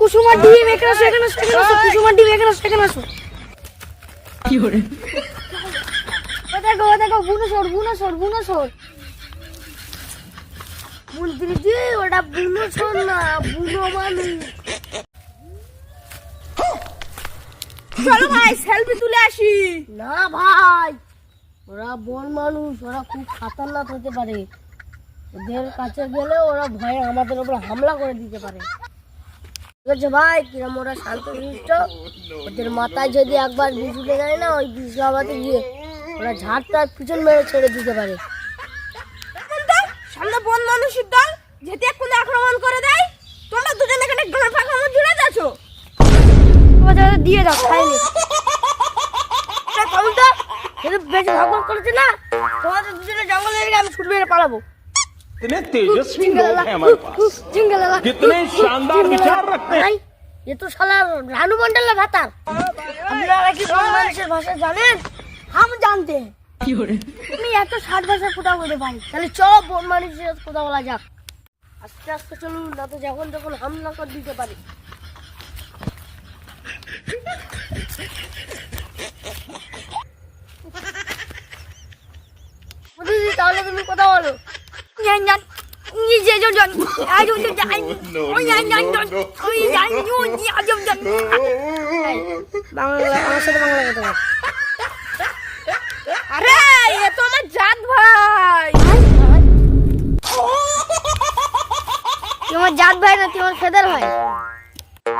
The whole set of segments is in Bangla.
কুসুমার ডিম এখানে আসো, এখানে আসো, এখানে আসো, কুসুমার ডিম এখানে আসো, এখানে আসো। কি করে? ও দেখো বুনো সর, বুনো সর, বুনো সর। মন্ত্রীজি ওটা বুনো সর না, বুনো মানুষ। চলো ভাই সেলফি তুলে আসি। না ভাই, ওরা বন মানুষ, ওরা খুব খতরনাক হতে পারে। ওদের কাছে গেলে ওরা ভয়ে আমাদের উপর হামলা করে দিতে পারে। ঠিক আছে ভাই, কিরম ওরা শান্তশিষ্ট। ওদের মাথায় যদি একবার বিষ উঠে যায় না, ওই বিষ লাগাতে গিয়ে ওরা ঝাড়টার পিছন মেরে ছেড়ে দিতে পারে। সামনে বন মানুষের দল যেতে এক্ষুনি আক্রমণ করে দেয়, তোমরা দুজন এখানে গলা ফাঁকা মধ্যে জুড়ে যাচ্ছ। তোমাদের দিয়ে দাও, খাইনি কমটা বেশি ভাগ করেছে না, তোমাদের দুজনে জঙ্গলে রেখে আমি ছুট মেরে পালাবো। कितने तेजस्वी लोग हैं हमारे पास, कितने शानदार विचार रखते हैं। ये तो साला रानू मंडल भातार। আপনারা কি বন মানুষের ভাষা জানেন? हम जानते हैं। কি করে? তুমি এত 60 ভাষা কোথাও বলতে পারি, তাহলে চলো বন মানুষের কথা বলা যাক। আস্তে আস্তে চলুন, না তো যখন তখন হামলা করে দিতে পারে। দিদি তাহলে তুমি কথা বলো। জান জান নিজে জন আজ উঠে যাই ওই জান জান ওই জান নি আজ জান বাংলা, আমার সাথে বাংলা কথা বল। আরে এ তো আমার জাত ভাই। তোমার জাত ভাই না, তোমার ফেদার ভাই।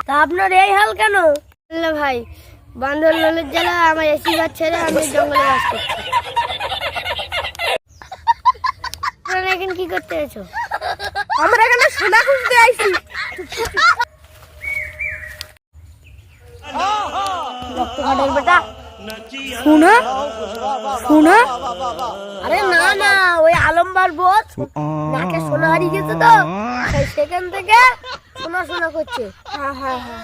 তা আপনার এই হাল কেন? আল্লাহ ভাই, বান্দর লোলের জ্বালা আমার এসি ঘর ছেড়ে আমি জঙ্গলে বাস করছি। আপনারা এখানে কি করতে এসেছো? আমরা এখানে সোনা খুঁজতে আইছি। রক্ত কাটের বেটা শুনো শুনো। আরে না না, ওই আলমবার বোস নাকে সোনা হারিয়ে গেছে তো, সেখান থেকে শোনা শোনা করছে। হ্যাঁ হ্যাঁ হ্যাঁ